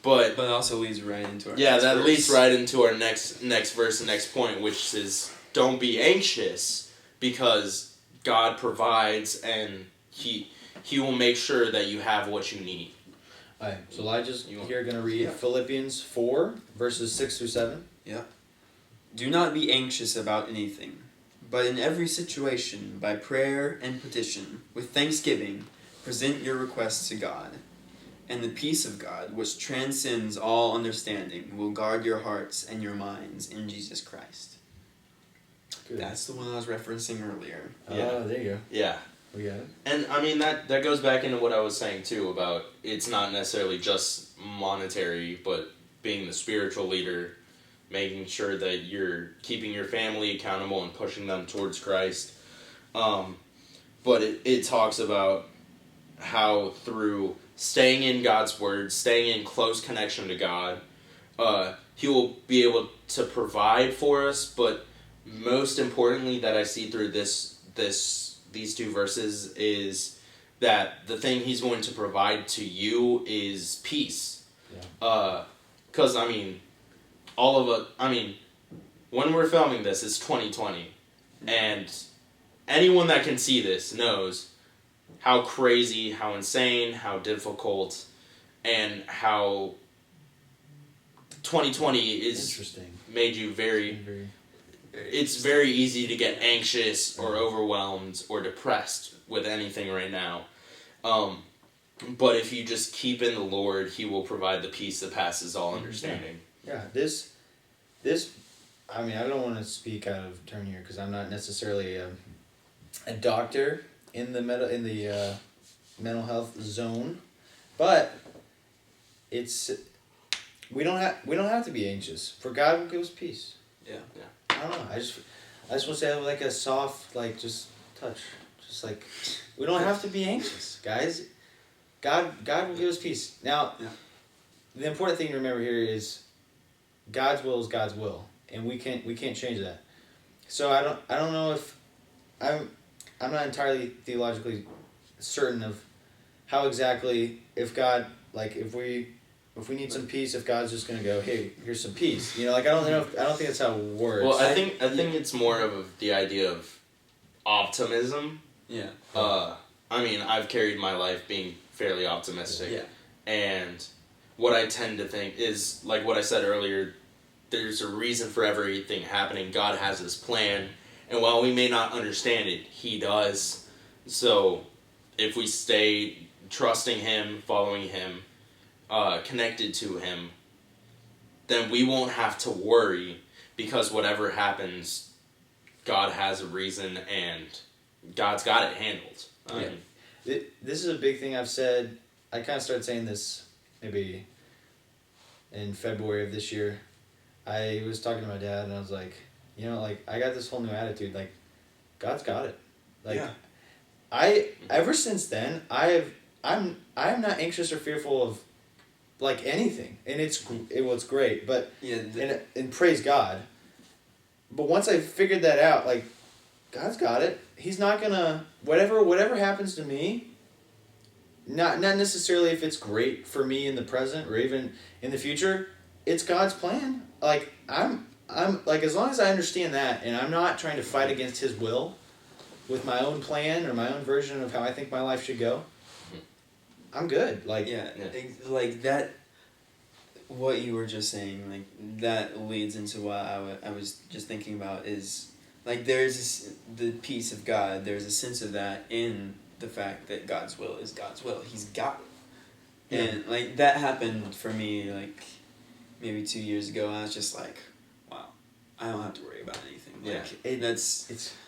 But But it also leads right into our yeah, next that verse. leads right into our next verse, the next point, which is don't be anxious because God provides and He will make sure that you have what you need. Alright, so Elijah's You want- here going to read Yeah. Philippians 4, verses 6 through 7. Do not be anxious about anything, but in every situation, by prayer and petition, with thanksgiving, present your requests to God. And the peace of God, which transcends all understanding, will guard your hearts and your minds in Jesus Christ. Good. That's the one I was referencing earlier. Yeah. Oh, there you go. Yeah. We got it. And I mean that goes back into what I was saying too about it's not necessarily just monetary, but being the spiritual leader, making sure that you're keeping your family accountable and pushing them towards Christ. But it talks about how through staying in God's word, staying in close connection to God, He will be able to provide for us. But most importantly, that I see through these two verses is that the thing He's going to provide to you is peace. Yeah. 'Cause I mean, all of us. I mean, when we're filming this, it's 2020, and anyone that can see this knows how crazy, how insane, how difficult, and how 2020 is Interesting. made you very. Very. It's very easy to get anxious or overwhelmed or depressed with anything right now. But if you just keep in the Lord, He will provide the peace that passes all understanding. Yeah, this, I mean, I don't want to speak out of turn here because I'm not necessarily a doctor in the mental health zone, but we don't have to be anxious. For God will give us peace. Yeah. I don't know. I just want to say like a soft just touch, just like we don't have to be anxious, guys. God will give us peace. Now, Yeah. the important thing to remember here is God's will is God's will, and we can't change that. So I don't know if I'm not entirely theologically certain of how exactly, if God, like, if we need some peace, if God's just gonna go, hey, here's some peace, I don't know. I don't think that's how it works. Well, I think it's more of the idea of optimism. Yeah. I mean, I've carried my life being fairly optimistic. Yeah. And what I tend to think is, like what I said earlier, there's a reason for everything happening. God has his plan. And while we may not understand it, he does. So if we stay trusting him, following him, connected to him, then we won't have to worry, because whatever happens, God has a reason and God's got it handled. This is a big thing I've said. I kind of started saying this maybe in February of this year. I was talking to my dad and I was like, I got this whole new attitude. Like, God's got it. Like, yeah. Ever since then, I'm not anxious or fearful of, like, anything, and it's great. But and praise God. But once I figured that out, like, God's got it. He's not gonna whatever happens to me. Not necessarily if it's great for me in the present or even in the future. It's God's plan. Like, I'm like, as long as I understand that, and I'm not trying to fight against his will with my own plan or my own version of how I think my life should go, I'm good. Like, like that, what you were just saying, like, that leads into what I was just thinking about is, like, there's the peace of God, there's a sense of that in the fact that God's will is God's will. He's got it. Yeah. And, like, that happened for me, like, maybe 2 years ago. I was just like, wow, I don't have to worry about anything. Like,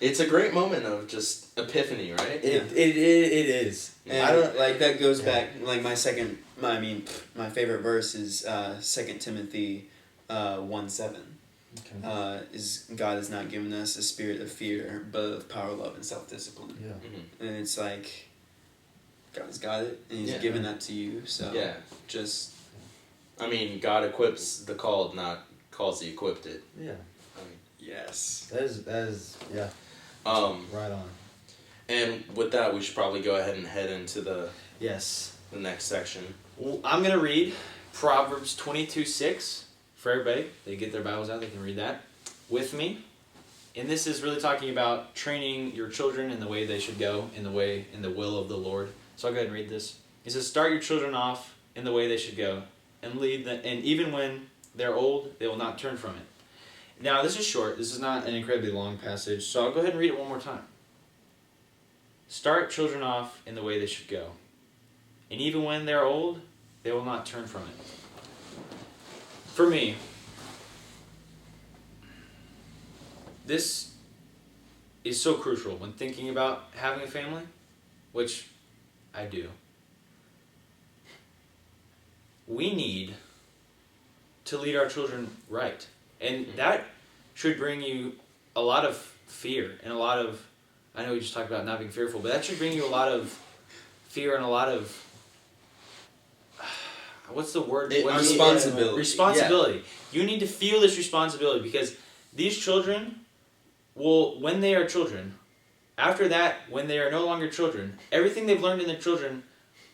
it's a great moment of just epiphany, right? It is. And I don't, like, that goes back, like, my favorite verse is 2 Timothy 1:7. Okay. Is God has not given us a spirit of fear, but of power, love, and self-discipline. Yeah. Mm-hmm. And it's like, God's got it, and he's given that to you, so just... I mean, God equips the called, not calls the equipped it. Yeah. I mean, yes. That is right on. And with that, we should probably go ahead and head into the next section. Well, I'm going to read Proverbs 22:6 for everybody. They get their Bibles out, they can read that with me. And this is really talking about training your children in the way they should go, in the will of the Lord. So I'll go ahead and read this. It says, "Start your children off in the way they should go, and lead them, and even when they're old, they will not turn from it." Now, this is short. This is not an incredibly long passage, so I'll go ahead and read it one more time. "Start children off in the way they should go, and even when they're old, they will not turn from it." For me, this is so crucial when thinking about having a family, which I do. We need to lead our children right. And that should bring you a lot of fear and a lot of, I know we just talked about not being fearful, but that should bring you a lot of fear and a lot of, what's the word? Responsibility. Responsibility. Yeah. You need to feel this responsibility, because these children will, when they are children, after that, when they are no longer children, everything they've learned in their children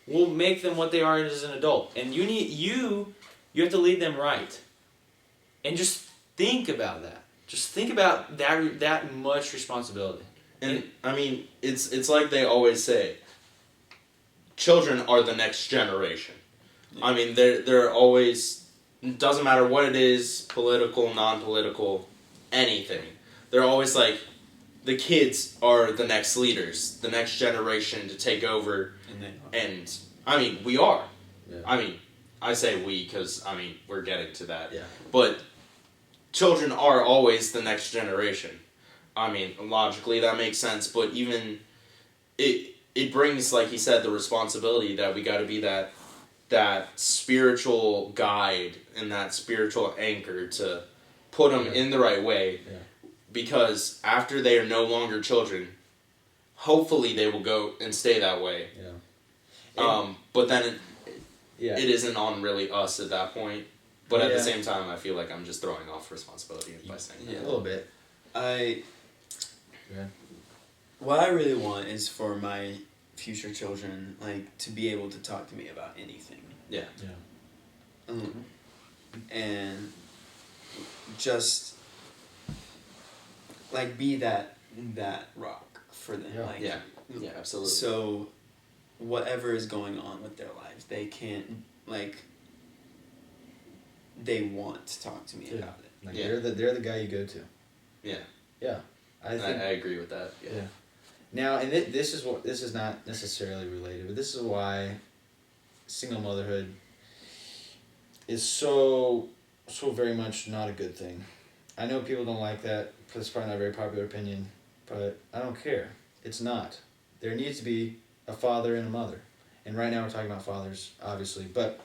will make them what they are as an adult. And you have to lead them right. And just think about that. Just think about that much responsibility. And I mean, it's like they always say, children are the next generation. I mean, they're always, it doesn't matter what it is, political, non-political, anything. They're always like, the kids are the next leaders, the next generation to take over. And I mean, we are. Yeah. I mean, I say we because, I mean, we're getting to that. Yeah. But children are always the next generation. I mean, logically that makes sense, but even it brings, like he said, the responsibility that we got to be that spiritual guide and that spiritual anchor to put them in the right way. Yeah. Because after they are no longer children, hopefully they will go and stay that way. Yeah. But then it isn't on really us at that point. But at Yeah. the same time, I feel like I'm just throwing off responsibility by saying Yeah. A little bit. I Yeah. what I really want is for my future children like to be able to talk to me about anything. Yeah. And just like be that rock for them. Yeah. Like Yeah. Yeah, absolutely. So whatever is going on with their lives, they can't like they want to talk to me Yeah. about it. Like Yeah. they're the guy you go to. Yeah. Yeah. I I think. agree with that. Yeah. Yeah. Now, and this is not necessarily related, but this is why single motherhood is so very much not a good thing. I know people don't like that because it's probably not a very popular opinion, but I don't care. It's not. There needs to be a father and a mother, and right now we're talking about fathers, obviously, but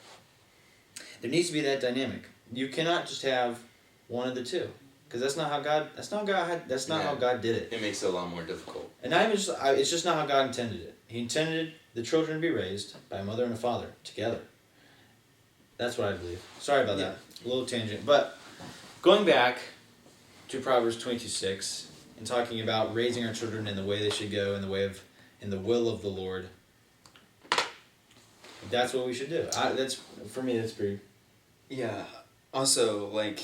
there needs to be that dynamic. You cannot just have one of the two, because that's not how God. That's not how God did it. It makes it a lot more difficult. And not even just, it's just not how God intended it. He intended the children to be raised by a mother and a father together. That's what I believe. Sorry about that. A little tangent. But going back to Proverbs 22:6 and talking about raising our children in the way they should go, in the will of the Lord. That's what we should do. For me, that's pretty. Yeah. Also, like,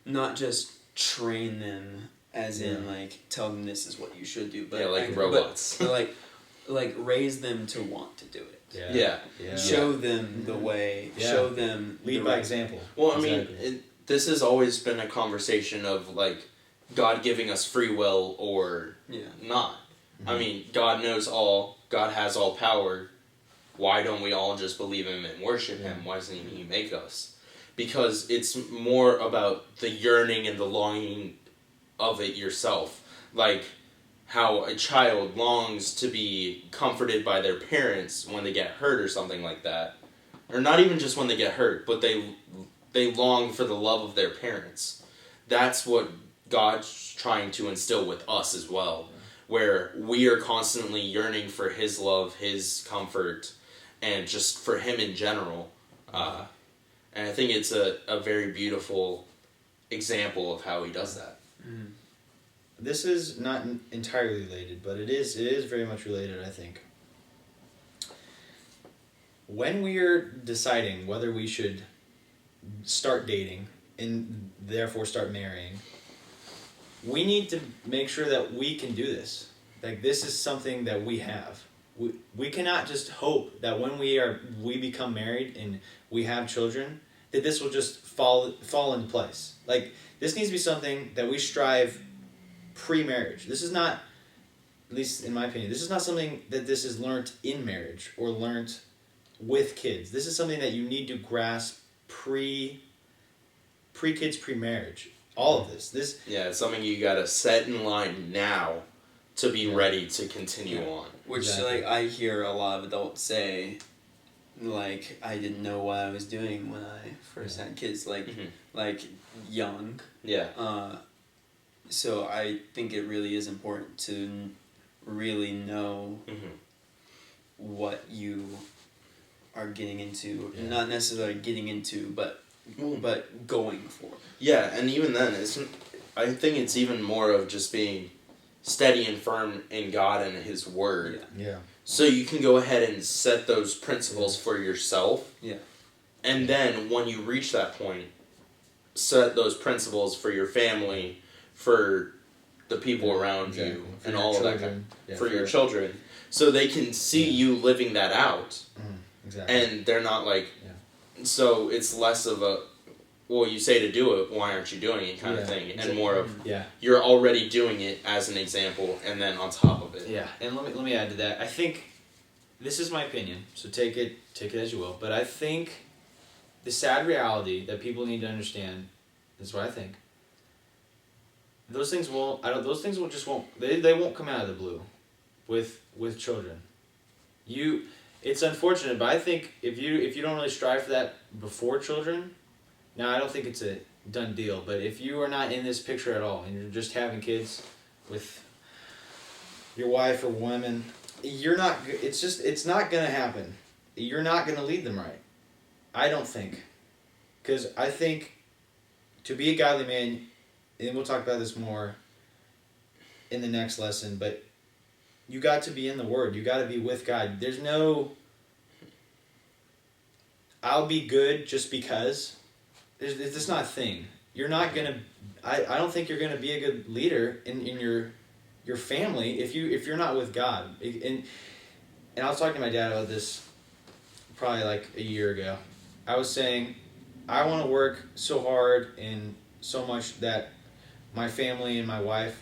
not just train them as in like tell them this is what you should do, but Yeah, like robots. but like raise them to want to do it. Yeah. Show them the way. Yeah. Show them Lead the by right- example. Well, I Exactly. mean, this has always been a conversation of like God giving us free will or Yeah. not. I mean, God knows all. God has all power. Why don't we all just believe Him and worship Him? Why doesn't He make us? Because it's more about the yearning and the longing of it yourself. Like how a child longs to be comforted by their parents when they get hurt or something like that. Or not even just when they get hurt, but they long for the love of their parents. That's what God's trying to instill with us as well. Where we are constantly yearning for His love, His comfort, and just for Him in general. And I think it's a very beautiful example of how He does that. Mm. This is not entirely related, but it is very much related, I think. When we are deciding whether we should start dating and therefore start marrying, we need to make sure that we can do this. Like, this is something that we have. We cannot just hope that when we become married and we have children, that this will just fall into place. Like, this needs to be something that we strive pre-marriage. This is not, at least in my opinion, this is not something that this is learnt in marriage or learnt with kids. This is something that you need to grasp pre-kids, pre-marriage. All of this. Yeah, it's something you gotta set in line now to be ready to continue on. Which Exactly. like I hear a lot of adults say, like I didn't know what I was doing when I first had kids, like like young. Yeah. So I think it really is important to really know what you are getting into, Yeah. not necessarily getting into, but going for. Yeah, and even then, I think it's even more of just being steady and firm in God and His Word. Yeah. So you can go ahead and set those principles for yourself. Yeah. And then when you reach that point, set those principles for your family, for the people around you, For and your all of that children. kind for your children. So they can see you living that out. Exactly. And they're not like, so it's less of a, well, you say to do it, why aren't you doing it kind of thing, and more of, you're already doing it as an example, and then on top of it. Yeah, and let me add to that. I think, this is my opinion, so take it as you will, but I think the sad reality that people need to understand, this is what I think, those things won't come out of the blue with children. It's unfortunate, but I think if you don't really strive for that before children, now I don't think it's a done deal, but if you are not in this picture at all and you're just having kids with your wife or woman, it's not going to happen. You're not going to lead them right. I don't think. Because I think to be a godly man, and we'll talk about this more in the next lesson, but you got to be in the Word. You got to be with God. There's no, I'll be good just because. It's not a thing. You're not going to, I don't think you're going to be a good leader in your family if you're not with God. And I was talking to my dad about this probably like a year ago. I was saying, I want to work so hard and so much that my family and my wife,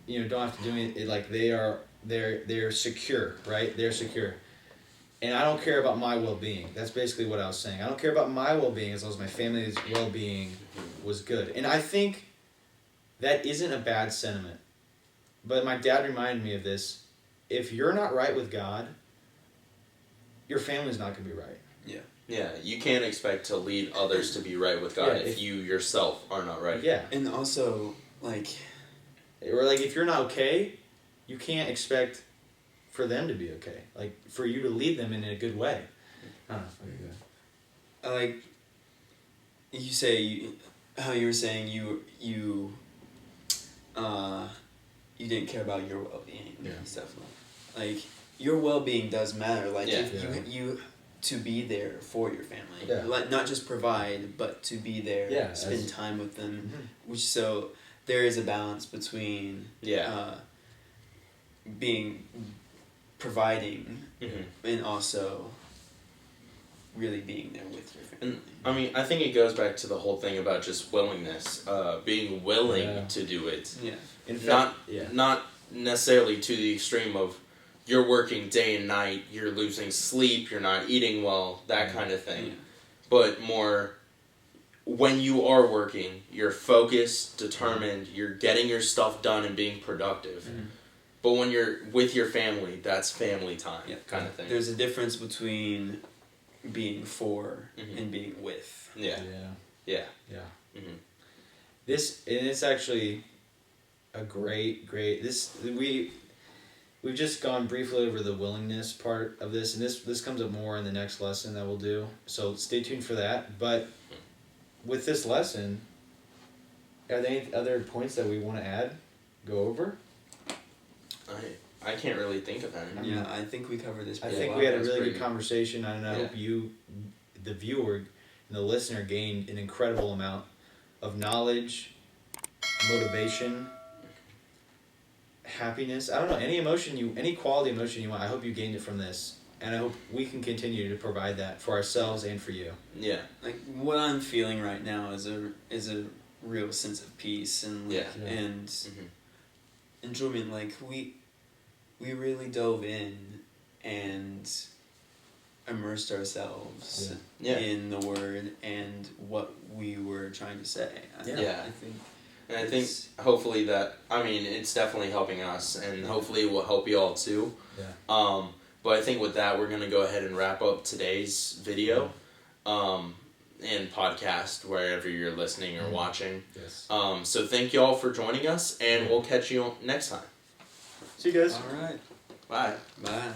don't have to do it. Like they're secure, right? They're secure, and I don't care about my well-being. That's basically what I was saying. I don't care about my well-being as long as my family's well-being was good. And I think that isn't a bad sentiment. But my dad reminded me of this. If you're not right with God, your family's not going to be right. Yeah. Yeah, you can't expect to lead others to be right with God if you yourself are not right. Yeah. And also, like... Or, like, if you're not okay, you can't expect for them to be okay. Like, for you to lead them in a good way. I don't know. Like, you say, how you were saying you didn't care about your well-being and stuff. Like, your well-being does matter. Like, if you to be there for your family. Yeah. Like, not just provide, but to be there, spend time with them. Mm-hmm. Which, so, there is a balance between providing and also really being there with your family. And I mean, I think it goes back to the whole thing about just willingness, being willing to do it. Yeah. In fact, not necessarily to the extreme of you're working day and night, you're losing sleep, you're not eating well, that kind of thing. Yeah. But more when you are working, you're focused, determined, you're getting your stuff done and being productive. Mm-hmm. But when you're with your family, that's family time kind of thing. There's a difference between being for and being with. Yeah. Mm-hmm. It's actually a great we've just gone briefly over the willingness part of this, and this comes up more in the next lesson that we'll do, so stay tuned for that. But with this lesson, are there any other points that we want to go over? I can't really think of any. Yeah, I think we covered this I pretty think well. we had a really good conversation, and I Yeah. hope you, the viewer and the listener, gained an incredible amount of knowledge, motivation, happiness. I don't know, any quality emotion you want. I hope you gained it from this, and I hope we can continue to provide that for ourselves and for you. Yeah. Like, what I'm feeling right now is a real sense of peace and and enjoyment. Like, we really dove in and immersed ourselves in the Word and what we were trying to say. I think hopefully that, it's definitely helping us, and hopefully it will help you all too. Yeah. But I think with that, we're going to go ahead and wrap up today's video and podcast, wherever you're listening or watching. Yes. So thank you all for joining us, and we'll catch you next time. See you guys. All right. Bye. Bye.